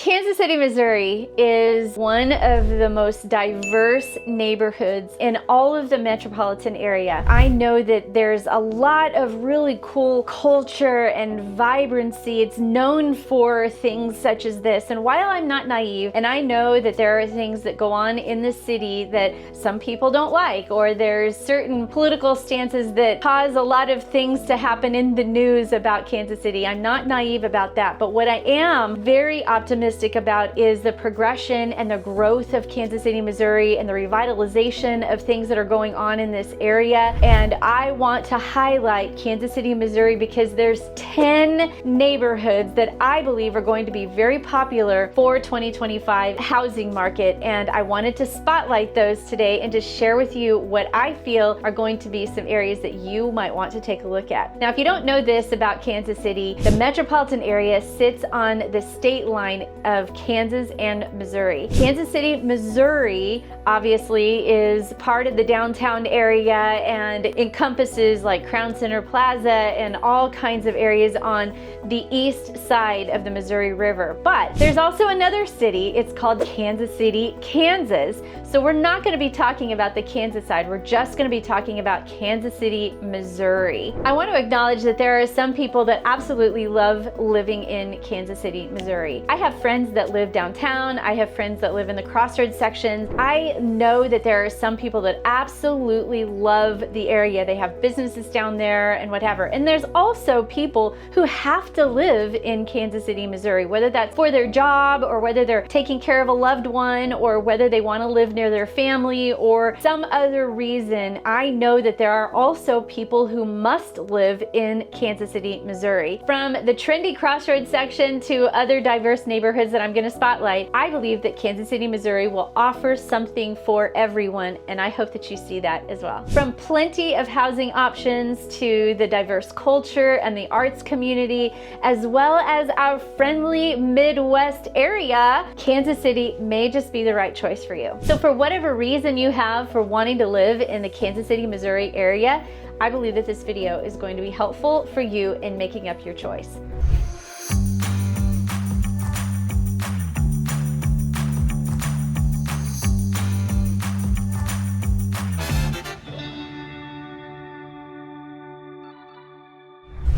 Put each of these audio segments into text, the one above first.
Kansas City, Missouri is one of the most diverse neighborhoods in all of the metropolitan area. I know that there's a lot of really cool culture and vibrancy. It's known for things such as this. And while I'm not naive, and I know that there are things that go on in this city that some people don't like, or there's certain political stances that cause a lot of things to happen in the news about Kansas City. I'm not naive about that, but what I am very optimistic about is the progression and the growth of Kansas City, Missouri, and the revitalization of things that are going on in this area. And I want to highlight Kansas City, Missouri, because there's 10 neighborhoods that I believe are going to be very popular for 2025 housing market. And I wanted to spotlight those today and to share with you what I feel are going to be some areas that you might want to take a look at. Now, if you don't know this about Kansas City, the metropolitan area sits on the state line of Kansas and Missouri. Kansas City, Missouri, obviously is part of the downtown area and encompasses like Crown Center, Plaza, and all kinds of areas on the east side of the Missouri River. But there's also another city. It's called Kansas City, Kansas. So we're not going to be talking about the Kansas side. We're just going to be talking about Kansas City, Missouri. I want to acknowledge that there are some people that absolutely love living in Kansas City, Missouri. I have friends that live downtown. I have friends that live in the Crossroads sections. I know that there are some people that absolutely love the area. They have businesses down there and whatever. And there's also people who have to live in Kansas City, Missouri, whether that's for their job or whether they're taking care of a loved one or whether they want to live near their family or some other reason. I know that there are also people who must live in Kansas City, Missouri. From the trendy Crossroads section to other diverse neighborhoods that I'm going to spotlight, I believe that Kansas City, Missouri will offer something for everyone, and I hope that you see that as well. From plenty of housing options to the diverse culture and the arts community, as well as our friendly Midwest area, Kansas City may just be the right choice for you. So for whatever reason you have for wanting to live in the Kansas City, Missouri area, I believe that this video is going to be helpful for you in making up your choice.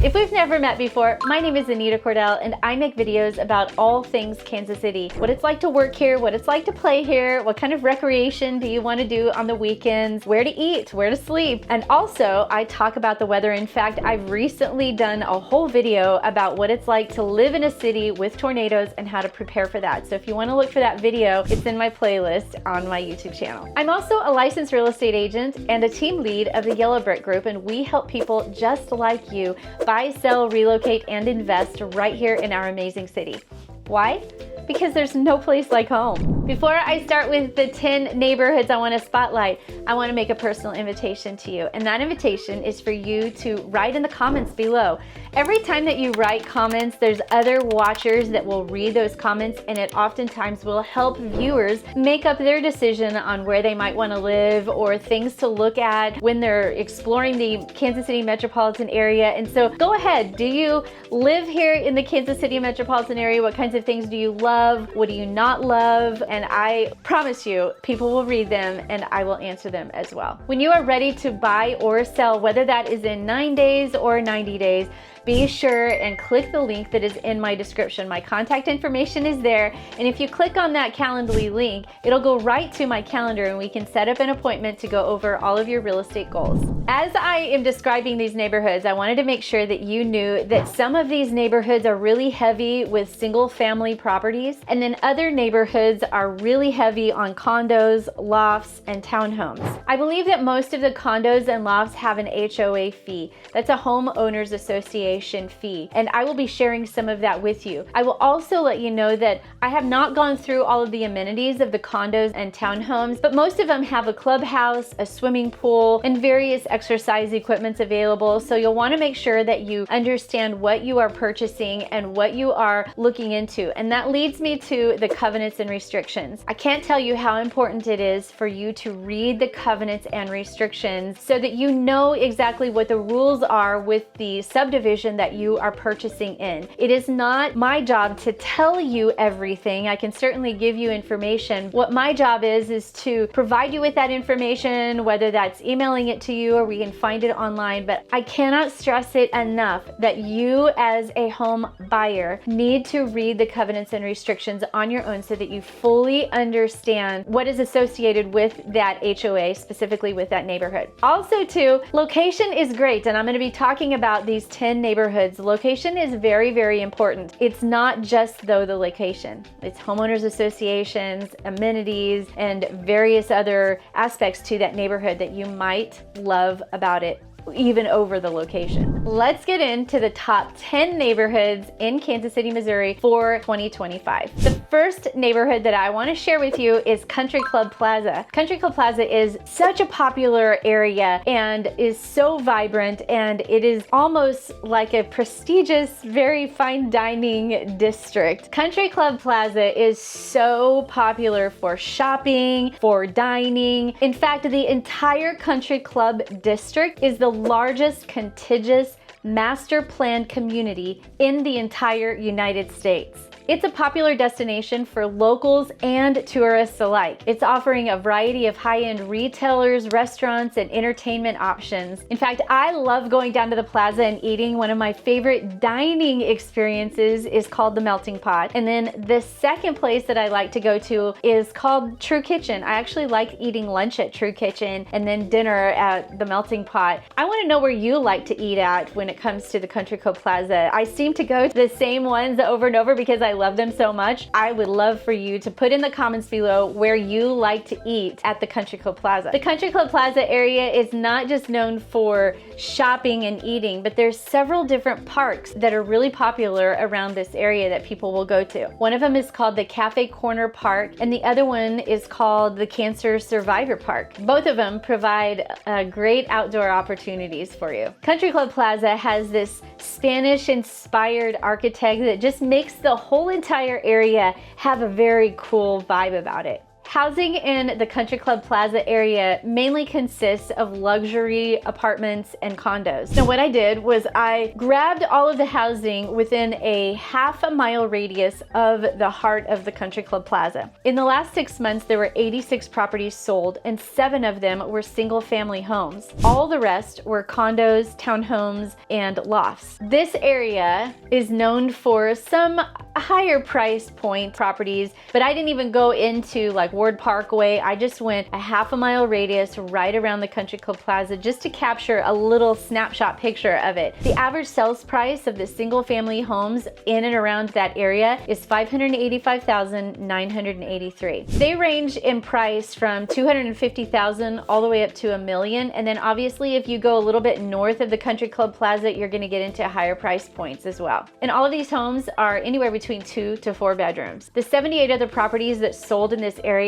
If we've never met before, my name is Anita Cordell and I make videos about all things Kansas City. What it's like to work here, what it's like to play here, what kind of recreation do you want to do on the weekends, where to eat, where to sleep. And also I talk about the weather. In fact, I've recently done a whole video about what it's like to live in a city with tornadoes and how to prepare for that. So if you want to look for that video, it's in my playlist on my YouTube channel. I'm also a licensed real estate agent and a team lead of the Yellow Brick Group, and we help people just like you buy, sell, relocate, and invest right here in our amazing city. Why? Because there's no place like home. Before I start with the 10 neighborhoods I want to spotlight, I want to make a personal invitation to you. And that invitation is for you to write in the comments below. Every time that you write comments, there's other watchers that will read those comments, and it oftentimes will help viewers make up their decision on where they might want to live or things to look at when they're exploring the Kansas City metropolitan area. And so go ahead, do you live here in the Kansas City metropolitan area? What kinds of things do you love? What do you not love? And I promise you, people will read them and I will answer them as well. When you are ready to buy or sell, whether that is in 9 days or 90 days, be sure and click the link that is in my description. My contact information is there, and if you click on that Calendly link, it'll go right to my calendar and we can set up an appointment to go over all of your real estate goals. As I am describing these neighborhoods, I wanted to make sure that you knew that some of these neighborhoods are really heavy with single family properties, and then other neighborhoods are really heavy on condos, lofts, and townhomes. I believe that most of the condos and lofts have an HOA fee. That's a homeowners association fee, and I will be sharing some of that with you. I will also let you know that I have not gone through all of the amenities of the condos and townhomes, but most of them have a clubhouse, a swimming pool, and various exercise equipments available. So you'll want to make sure that you understand what you are purchasing and what you are looking into. And that leads me to the covenants and restrictions. I can't tell you how important it is for you to read the covenants and restrictions so that you know exactly what the rules are with the subdivision location that you are purchasing in. It is not my job to tell you everything. I can certainly give you information. What my job is to provide you with that information, whether that's emailing it to you or we can find it online. But I cannot stress it enough that you as a home buyer need to read the covenants and restrictions on your own so that you fully understand what is associated with that HOA, specifically with that neighborhood. Also too, location is great, and I'm going to be talking about these 10 neighborhoods. Location is very, very important. It's not just though the location. It's homeowners associations, amenities, and various other aspects to that neighborhood that you might love about it, even over the location. Let's get into the top 10 neighborhoods in Kansas City, Missouri for 2025. The first neighborhood that I want to share with you is Country Club Plaza. Country Club Plaza is such a popular area and is so vibrant, and it is almost like a prestigious, very fine dining district. Country Club Plaza is so popular for shopping, for dining. In fact, the entire Country Club district is the largest contiguous master planned community in the entire United States. It's a popular destination for locals and tourists alike. It's offering a variety of high-end retailers, restaurants, and entertainment options. In fact, I love going down to the plaza and eating. One of my favorite dining experiences is called the Melting Pot. And then the second place that I like to go to is called True Kitchen. I actually like eating lunch at True Kitchen and then dinner at the Melting Pot. I want to know where you like to eat at when it comes to the Country Club Plaza. I seem to go to the same ones over and over because I love them so much. I would love for you to put in the comments below where you like to eat at the Country Club Plaza. The Country Club Plaza area is not just known for shopping and eating, but there's several different parks that are really popular around this area that people will go to. One of them is called the Cafe Corner Park, and the other one is called the Cancer Survivor Park. Both of them provide great outdoor opportunities for you. Country Club Plaza has this Spanish-inspired architect that just makes the whole entire area have a very cool vibe about it. Housing in the Country Club Plaza area mainly consists of luxury apartments and condos. Now what I did was I grabbed all of the housing within a half-a-mile radius of the heart of the Country Club Plaza. In the last 6 months, there were 86 properties sold, and 7 of them were single-family homes. All the rest were condos, townhomes, and lofts. This area is known for some higher price point properties, but I didn't even go into like Ward Parkway. I just went a half-a-mile radius right around the Country Club Plaza just to capture a little snapshot picture of it. The average sales price of the single family homes in and around that area is $585,983. They range in price from $250,000 all the way up to $1 million. And then obviously if you go a little bit north of the Country Club Plaza, you're going to get into higher price points as well. And all of these homes are anywhere between 2 to 4 bedrooms. The 78 other properties that sold in this area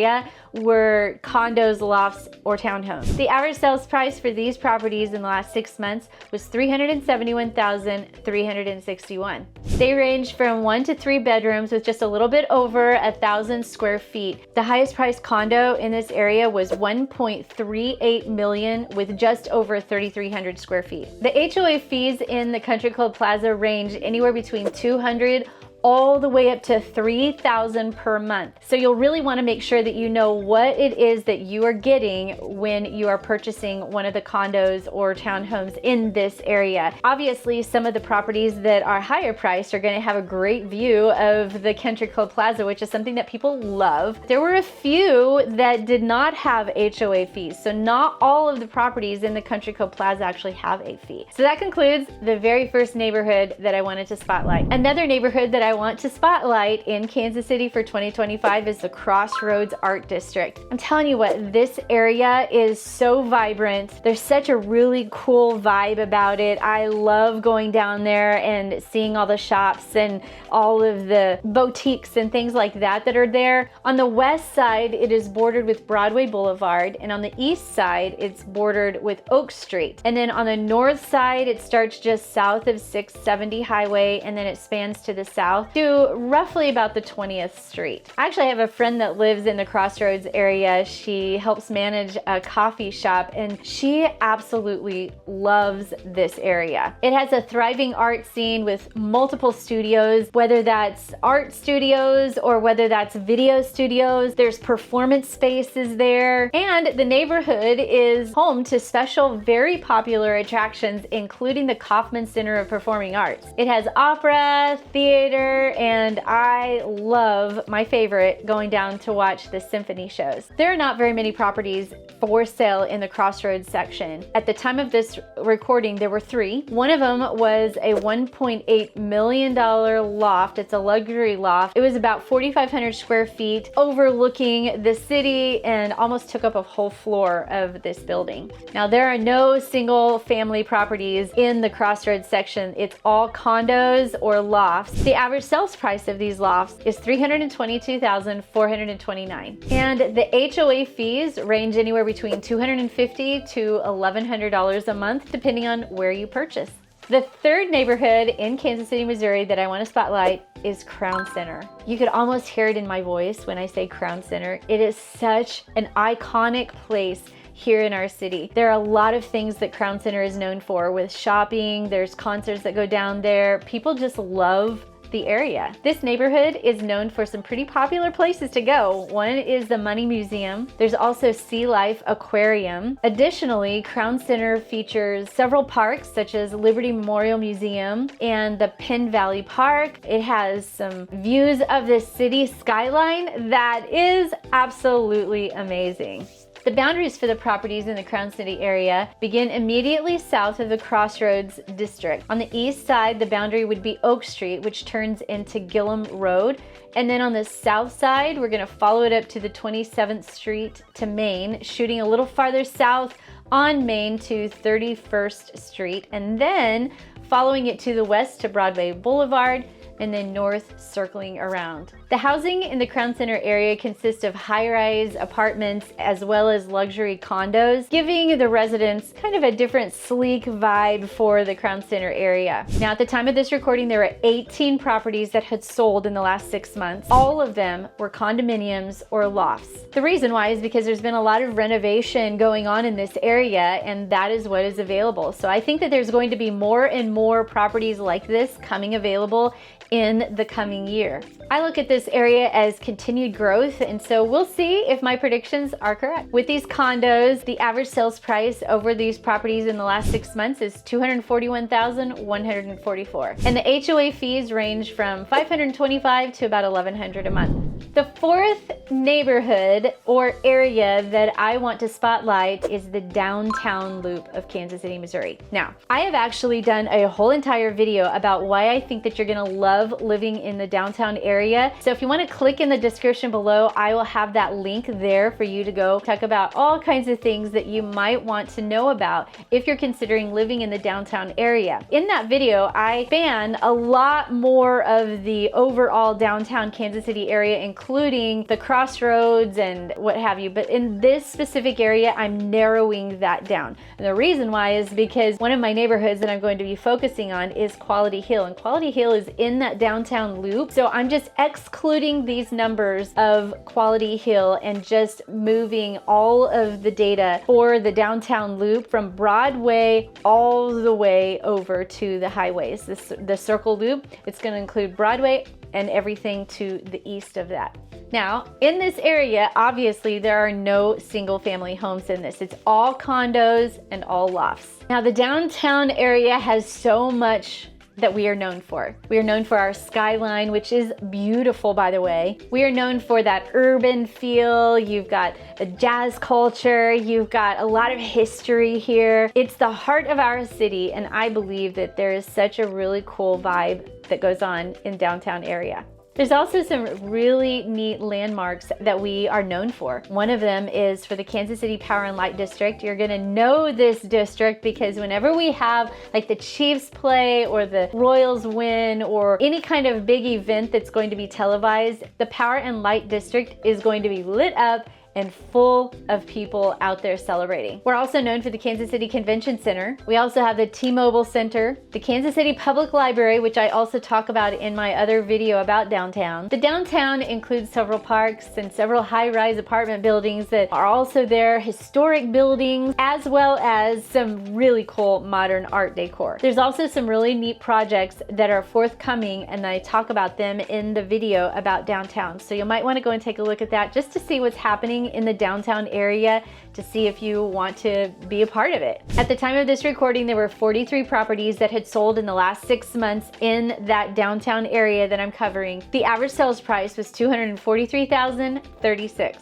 were condos, lofts, or townhomes. The average sales price for these properties in the last 6 months was $371,361. They range from 1 to 3 bedrooms with just a little bit over 1,000 square feet. The highest priced condo in this area was $1.38 million with just over 3,300 square feet. The HOA fees in the Country Club Plaza range anywhere between $200 all the way up to $3,000 per month. So you'll really want to make sure that you know what it is that you are getting when you are purchasing one of the condos or townhomes in this area. Obviously, some of the properties that are higher priced are going to have a great view of the Country Club Plaza, which is something that people love. There were a few that did not have HOA fees, so not all of the properties in the Country Club Plaza actually have a fee. So that concludes the very first neighborhood that I wanted to spotlight. Another neighborhood that I want to spotlight in Kansas City for 2025 is the Crossroads Art District. I'm telling you what, this area is so vibrant. There's such a really cool vibe about it. I love going down there and seeing all the shops and all of the boutiques and things like that that are there. On the west side, it is bordered with Broadway Boulevard, and on the east side, it's bordered with Oak Street. And then on the north side, it starts just south of 670 Highway, and then it spans to the south south to roughly about the 20th Street. I actually have a friend that lives in the Crossroads area. She helps manage a coffee shop and she absolutely loves this area. It has a thriving art scene with multiple studios, whether that's art studios or whether that's video studios. There's performance spaces there, and the neighborhood is home to special, very popular attractions, including the Kaufman Center of Performing Arts. It has opera, theater, and I love, my favorite, going down to watch the symphony shows. There are not very many properties for sale in the Crossroads section. At the time of this recording, there were 3. One of them was a $1.8 million loft. It's a luxury loft. It was about 4,500 square feet overlooking the city and almost took up a whole floor of this building. Now, there are no single family properties in the Crossroads section. It's all condos or lofts. The average sales price of these lofts is $322,429. And the HOA fees range anywhere between $250 to $1,100 a month, depending on where you purchase. The third neighborhood in Kansas City, Missouri that I want to spotlight is Crown Center. You could almost hear it in my voice when I say Crown Center. It is such an iconic place here in our city. There are a lot of things that Crown Center is known for, with shopping, there's concerts that go down there. People just love the area. This neighborhood is known for some pretty popular places to go. One is the Money Museum. There's also Sea Life Aquarium. Additionally, Crown Center features several parks such as Liberty Memorial Museum and the Penn Valley Park. It has some views of the city skyline that is absolutely amazing. The boundaries for the properties in the Crown City area begin immediately south of the Crossroads District. On the east side, the boundary would be Oak Street, which turns into Gillum Road. And then on the south side, we're gonna follow it up to the 27th Street to Main, shooting a little farther south on Main to 31st Street, and then following it to the west to Broadway Boulevard, and then north circling around. The housing in the Crown Center area consists of high-rise apartments as well as luxury condos, giving the residents kind of a different sleek vibe for the Crown Center area. Now, at the time of this recording, there were 18 properties that had sold in the last 6 months. All of them were condominiums or lofts. The reason why is because there's been a lot of renovation going on in this area, and that is what is available. So I think that there's going to be more and more properties like this coming available in the coming year. I look at this area as continued growth, and so we'll see if my predictions are correct. With these condos, the average sales price over these properties in the last 6 months is $241,144. And the HOA fees range from $525 to about $1,100 a month. The fourth neighborhood or area that I want to spotlight is the downtown loop of Kansas City, Missouri. Now, I have actually done a whole entire video about why I think that you're gonna love living in the downtown area. So if you want to click in the description below, I will have that link there for you to go talk about all kinds of things that you might want to know about if you're considering living in the downtown area. In that video, I span a lot more of the overall downtown Kansas City area, including the Crossroads and what have you. But in this specific area, I'm narrowing that down. And the reason why is because one of my neighborhoods that I'm going to be focusing on is Quality Hill. And Quality Hill is in that downtown loop. So I'm just excluding these numbers of Quality Hill and just moving all of the data for the downtown loop from Broadway all the way over to the highways. The circle loop, it's going to include Broadway and everything to the east of that. Now, in this area, obviously there are no single family homes in this. It's all condos and all lofts. Now, the downtown area has so much that we are known for. We are known for our skyline, which is beautiful, by the way. We are known for that urban feel. You've got a jazz culture. You've got a lot of history here. It's the heart of our city, and I believe that there is such a really cool vibe that goes on in downtown area. There's also some really neat landmarks that we are known for. One of them is for the Kansas City Power and Light District. You're gonna know this district because whenever we have like the Chiefs play or the Royals win or any kind of big event that's going to be televised, the Power and Light District is going to be lit up and full of people out there celebrating. We're also known for the Kansas City Convention Center. We also have the T-Mobile Center, the Kansas City Public Library, which I also talk about in my other video about downtown. The downtown includes several parks and several high-rise apartment buildings that are also there, historic buildings, as well as some really cool modern art decor. There's also some really neat projects that are forthcoming, and I talk about them in the video about downtown. So you might want to go and take a look at that just to see what's happening in the downtown area, to see if you want to be a part of it. At the time of this recording, there were 43 properties that had sold in the last 6 months in that downtown area that I'm covering. The average sales price was $243,036.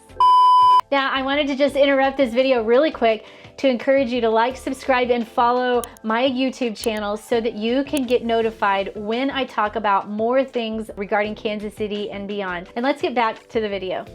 Now, I wanted to just interrupt this video really quick to encourage you to like, subscribe, and follow my YouTube channel so that you can get notified when I talk about more things regarding Kansas City and beyond. And let's get back to the video.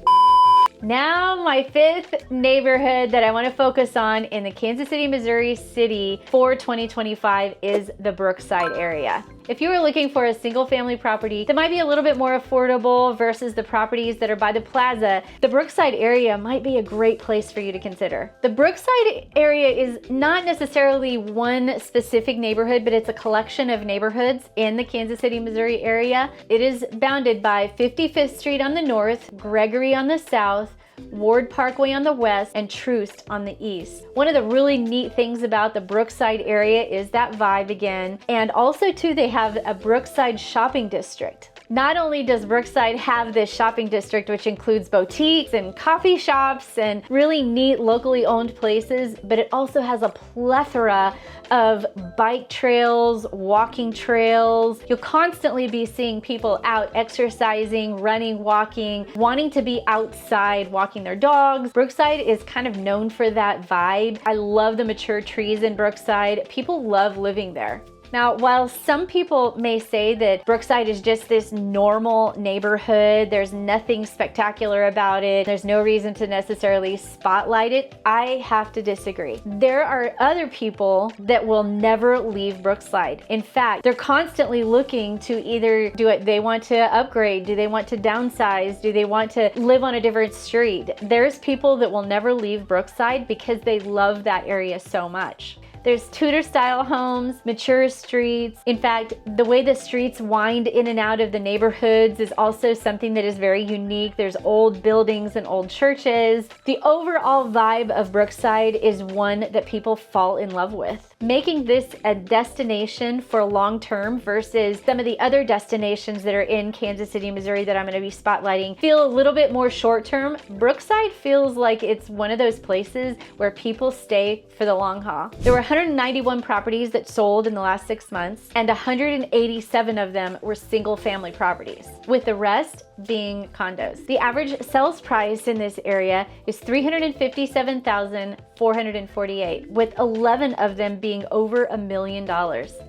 Now, my fifth neighborhood that I want to focus on in the Kansas City, Missouri city for 2025 is the Brookside area. If you are looking for a single family property that might be a little bit more affordable versus the properties that are by the Plaza, the Brookside area might be a great place for you to consider. The Brookside area is not necessarily one specific neighborhood, but it's a collection of neighborhoods in the Kansas City, Missouri area. It is bounded by 55th Street on the north, Gregory on the south, Ward Parkway on the west, and Troost on the east. One of the really neat things about the Brookside area is that vibe again, and also too they have a Brookside shopping district. Not only does Brookside have this shopping district, which includes boutiques and coffee shops and really neat locally owned places, but it also has a plethora of bike trails, walking trails. You'll constantly be seeing people out exercising, running, walking, wanting to be outside, walking their dogs. Brookside is kind of known for that vibe. I love the mature trees in Brookside. People love living there. Now, while some people may say that Brookside is just this normal neighborhood, there's nothing spectacular about it, there's no reason to necessarily spotlight it, I have to disagree. There are other people that will never leave Brookside. In fact, they're constantly looking to either do it, they want to upgrade, do they want to downsize, do they want to live on a different street. There's people that will never leave Brookside because they love that area so much. There's Tudor style homes, mature streets. In fact, the way the streets wind in and out of the neighborhoods is also something that is very unique. There's old buildings and old churches. The overall vibe of Brookside is one that people fall in love with, making this a destination for long term versus some of the other destinations that are in Kansas City, Missouri that I'm going to be spotlighting feel a little bit more short term. Brookside feels like it's one of those places where people stay for the long haul. There were 191 properties that sold in the last 6 months, and 187 of them were single family properties, with the rest being condos. The average sales price in this area is $357,448, with 11 of them being over $1 million,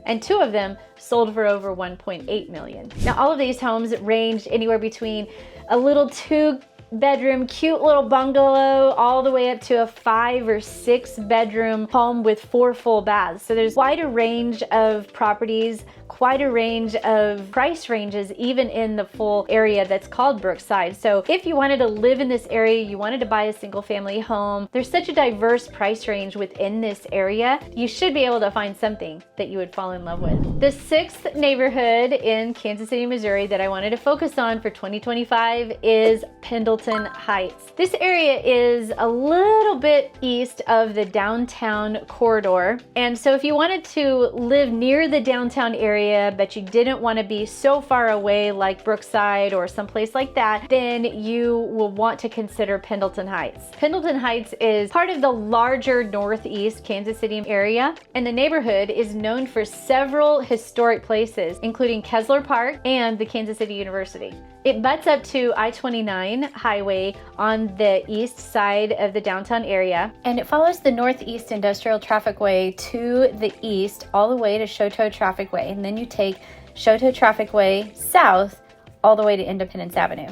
and 2 of them sold for over $1.8 million. Now, all of these homes ranged anywhere between a little 2-bedroom, cute little bungalow, all the way up to a 5 or 6 bedroom home with 4 full baths. So there's quite a range of properties, quite a range of price ranges, even in the full area that's called Brookside. So if you wanted to live in this area, you wanted to buy a single family home, there's such a diverse price range within this area, you should be able to find something that you would fall in love with. The sixth neighborhood in Kansas City, Missouri that I wanted to focus on for 2025 is Pendleton Heights. This area is a little bit east of the downtown corridor. And so if you wanted to live near the downtown area, but you didn't want to be so far away like Brookside or someplace like that, then you will want to consider Pendleton Heights. Pendleton Heights is part of the larger northeast Kansas City area, and the neighborhood is known for several historic places, including Kessler Park and the Kansas City University. It butts up to I-29 highway on the east side of the downtown area, and it follows the Northeast Industrial Trafficway to the east all the way to Choteau Trafficway, and then you take Choteau Trafficway south all the way to Independence Avenue.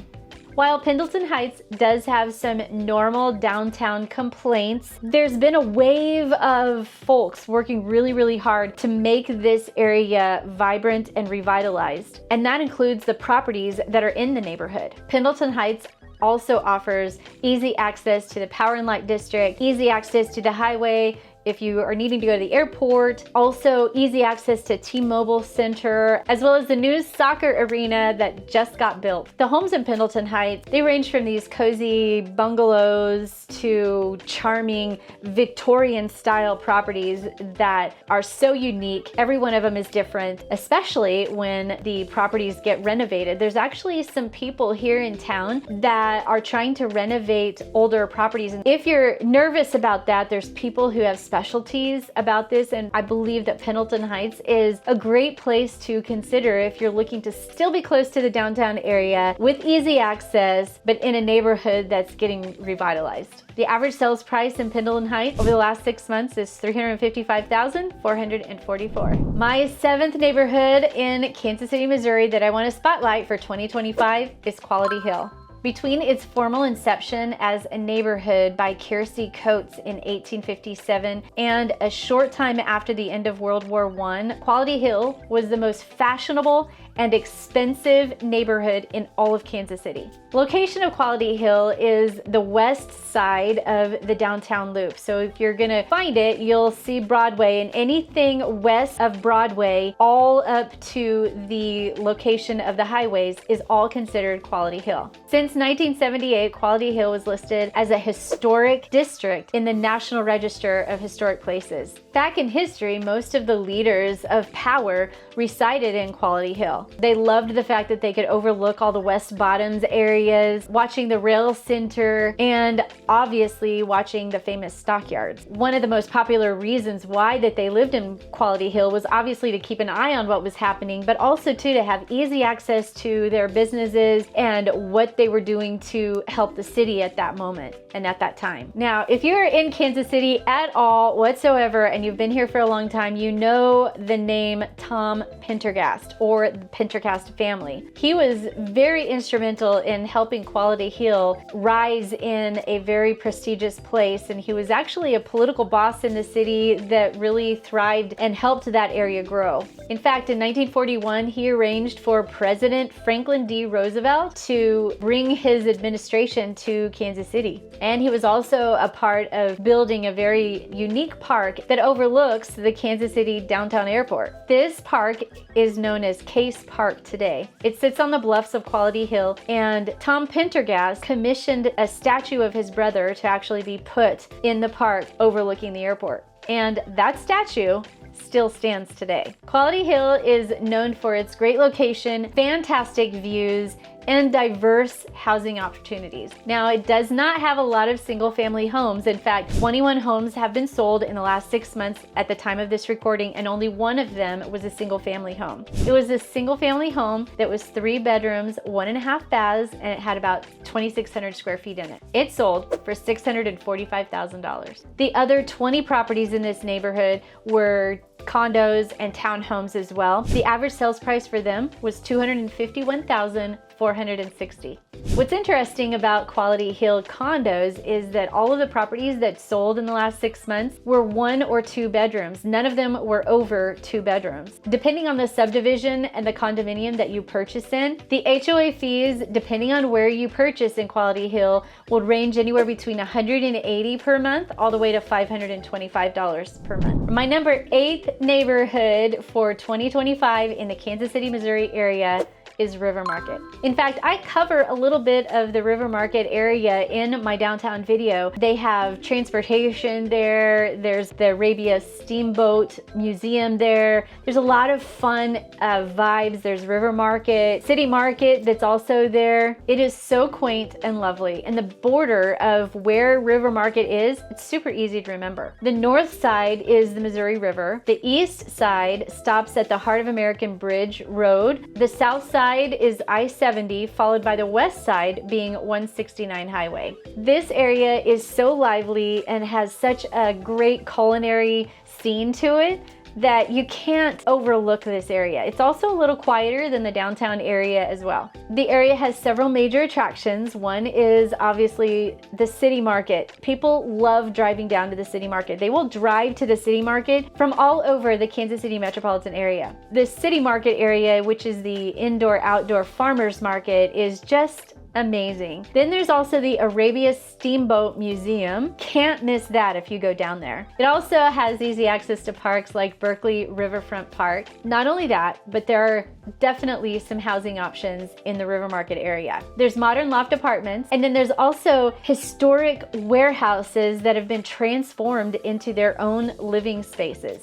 While Pendleton Heights does have some normal downtown complaints, there's been a wave of folks working really hard to make this area vibrant and revitalized. And that includes the properties that are in the neighborhood. Pendleton Heights also offers easy access to the Power and Light District, easy access to the highway if you are needing to go to the airport, also easy access to T-Mobile Center, as well as the new soccer arena that just got built. The homes in Pendleton Heights, they range from these cozy bungalows to charming Victorian style properties that are so unique. Every one of them is different, especially when the properties get renovated. There's actually some people here in town that are trying to renovate older properties. And if you're nervous about that, there's people who have specialties about this, and I believe that Pendleton Heights is a great place to consider if you're looking to still be close to the downtown area with easy access, but in a neighborhood that's getting revitalized. The average sales price in Pendleton Heights over the last 6 months is $355,444. My seventh neighborhood in Kansas City, Missouri that I want to spotlight for 2025 is Quality Hill. Between its formal inception as a neighborhood by Kiersey Coates in 1857 and a short time after the end of World War I, Quality Hill was the most fashionable and expensive neighborhood in all of Kansas City. Location of Quality Hill is the west side of the downtown loop. So if you're gonna find it, you'll see Broadway, and anything west of Broadway all up to the location of the highways is all considered Quality Hill. Since 1978, Quality Hill was listed as a historic district in the National Register of Historic Places. Back in history, most of the leaders of power resided in Quality Hill. They loved the fact that they could overlook all the West Bottoms areas, watching the rail center, and obviously watching the famous stockyards. One of the most popular reasons why that they lived in Quality Hill was obviously to keep an eye on what was happening, but also too to have easy access to their businesses and what they were doing to help the city at that moment and at that time. Now, if you're in Kansas City at all whatsoever and you've been here for a long time, you know the name Tom Pendergast or the Pendergast family. He was very instrumental in helping Quality Hill rise in a very prestigious place, and he was actually a political boss in the city that really thrived and helped that area grow. In fact, in 1941, he arranged for President Franklin D. Roosevelt to bring his administration to Kansas City. And he was also a part of building a very unique park that overlooks the Kansas City downtown airport. This park is known as Case Park today. It sits on the bluffs of Quality Hill, and Tom Pendergast commissioned a statue of his brother to actually be put in the park overlooking the airport. And that statue still stands today. Quality Hill is known for its great location, fantastic views, and diverse housing opportunities. Now, it does not have a lot of single-family homes. In fact, 21 homes have been sold in the last 6 months at the time of this recording, and only one of them was a single-family home. It was a single-family home that was 3 bedrooms, 1.5 baths, and it had about 2,600 square feet in it. It sold for $645,000. The other 20 properties in this neighborhood were condos and townhomes as well. The average sales price for them was $251,460. What's interesting about Quality Hill condos is that all of the properties that sold in the last 6 months were 1 or 2 bedrooms. None of them were over 2 bedrooms. Depending on the subdivision and the condominium that you purchase in, the HOA fees, depending on where you purchase in Quality Hill, will range anywhere between $180 per month all the way to $525 per month. My number 8th neighborhood for 2025 in the Kansas City, Missouri area is River Market. In fact, I cover a little bit of the River Market area in my downtown video. They have transportation there. There's the Arabia Steamboat Museum there. There's a lot of fun vibes. There's River Market, City Market that's also there. It is so quaint and lovely. And the border of where River Market is, it's super easy to remember. The north side is the Missouri River. The east side stops at the Heart of American Bridge Road. The south side is I-70, followed by the west side being 169 Highway. This area is so lively and has such a great culinary scene to it that you can't overlook this area. It's also a little quieter than the downtown area as well. The area has several major attractions. One is obviously the City Market. People love driving down to the City Market. They will drive to the City Market from all over the Kansas City metropolitan area. The City Market area, which is the indoor-outdoor farmers market, is just Amazing. Then there's also the Arabia Steamboat Museum. Can't miss that if you go down there. It also has easy access to parks like Berkeley Riverfront Park. Not only that, but there are definitely some housing options in the River Market area. There's modern loft apartments, and then there's also historic warehouses that have been transformed into their own living spaces.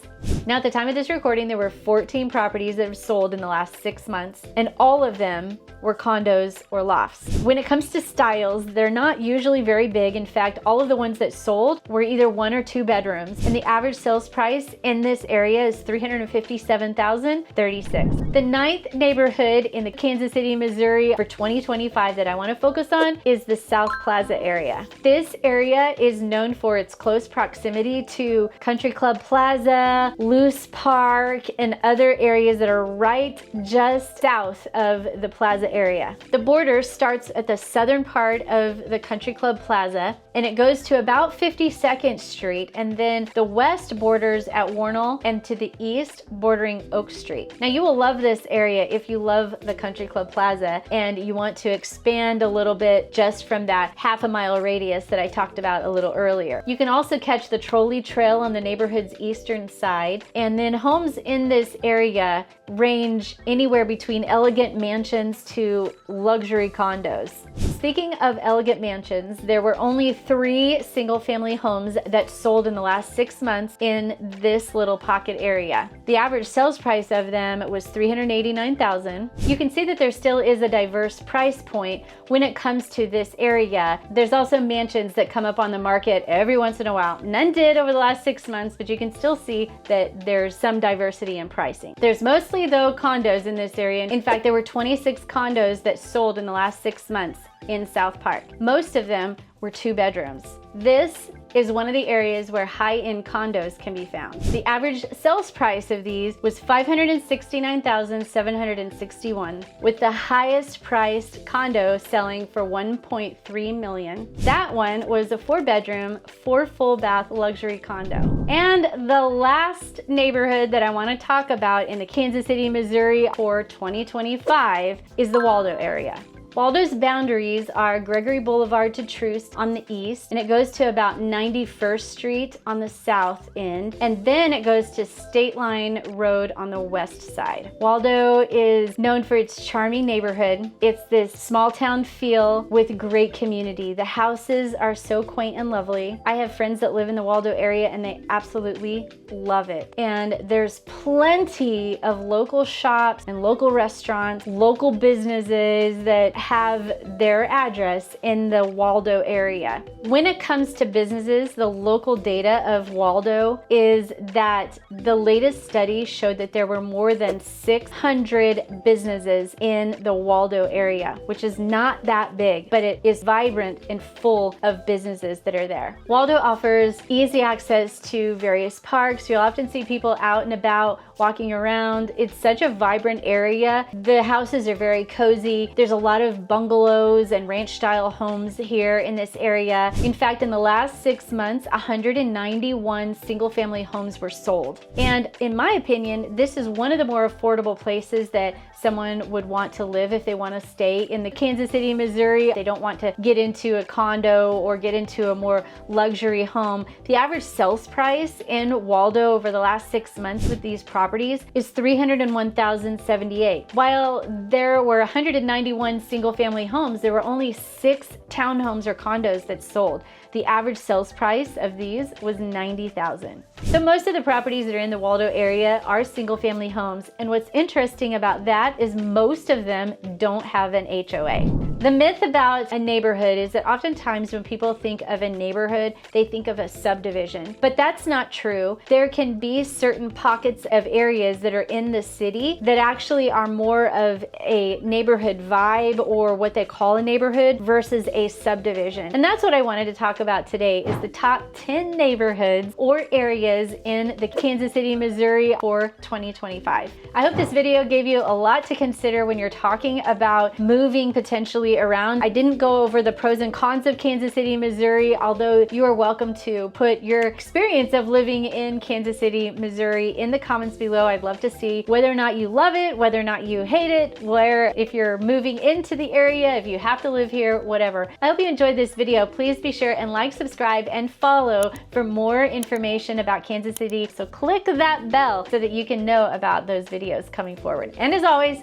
Now, at the time of this recording, there were 14 properties that have sold in the last 6 months, and all of them were condos or lofts. When it comes to styles, they're not usually very big. In fact, all of the ones that sold were either 1 or 2 bedrooms, and the average sales price in this area is $357,036. The 9th neighborhood in the Kansas City, Missouri for 2025 that I want to focus on is the South Plaza area. This area is known for its close proximity to Country Club Plaza, Loose Park, and other areas that are right just south of the Plaza area. The border starts at the southern part of the Country Club Plaza, and it goes to about 52nd Street, and then the west borders at Warnell, and to the east bordering Oak Street. Now, you will love this area if you love the Country Club Plaza and you want to expand a little bit just from that half-a-mile radius that I talked about a little earlier. You can also catch the trolley trail on the neighborhood's eastern side, and then homes in this area range anywhere between elegant mansions to luxury condos. Speaking of elegant mansions, there were only 3 single-family homes that sold in the last 6 months in this little pocket area. The average sales price of them was $389,000. You can see that there still is a diverse price point when it comes to this area. There's also mansions that come up on the market every once in a while. None did over the last 6 months, but you can still see that there's some diversity in pricing. There's mostly, though, condos in this area. In fact, there were 26 condos that sold in the last 6 months in South Park. Most of them were 2 bedrooms. This is one of the areas where high-end condos can be found. The average sales price of these was $569,761, with the highest priced condo selling for $1.3 million. That one was a 4-bedroom, 4 full bath luxury condo. And the last neighborhood that I want to talk about in the Kansas City, Missouri for 2025 is the Waldo area. Waldo's boundaries are Gregory Boulevard to Truce on the east, and it goes to about 91st Street on the south end, and then it goes to State Line Road on the west side. Waldo is known for its charming neighborhood. It's this small town feel with great community. The houses are so quaint and lovely. I have friends that live in the Waldo area and they absolutely love it. And there's plenty of local shops and local restaurants, local businesses that have their address in the Waldo area. When it comes to businesses, the local data of Waldo is that the latest study showed that there were more than 600 businesses in the Waldo area, which is not that big, but it is vibrant and full of businesses that are there. Waldo offers easy access to various parks. You'll often see people out and about walking around. It's such a vibrant area. The houses are very cozy. There's a lot of bungalows and ranch style homes here in this area. In fact, in the last 6 months, 191 single family homes were sold. And in my opinion, this is one of the more affordable places that someone would want to live if they want to stay in the Kansas City, Missouri. They don't want to get into a condo or get into a more luxury home. The average sales price in Waldo over the last 6 months with these properties is $301,078. While there were 191 single family homes, there were only 6 townhomes or condos that sold. The average sales price of these was $90,000. So most of the properties that are in the Waldo area are single family homes. And what's interesting about that is most of them don't have an HOA. The myth about a neighborhood is that oftentimes when people think of a neighborhood, they think of a subdivision, but that's not true. There can be certain pockets of areas that are in the city that actually are more of a neighborhood vibe or what they call a neighborhood versus a subdivision. And that's what I wanted to talk about today is the top 10 neighborhoods or areas in the Kansas City, Missouri for 2025. I hope this video gave you a lot to consider when you're talking about moving potentially briefly around. I didn't go over the pros and cons of Kansas City, Missouri, although you are welcome to put your experience of living in Kansas City, Missouri in the comments below. I'd love to see whether or not you love it, whether or not you hate it, where if you're moving into the area, if you have to live here, whatever. I hope you enjoyed this video. Please be sure and like, subscribe, and follow for more information about Kansas City. So click that bell so that you can know about those videos coming forward. And as always,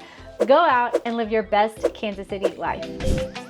go out and live your best Kansas City life.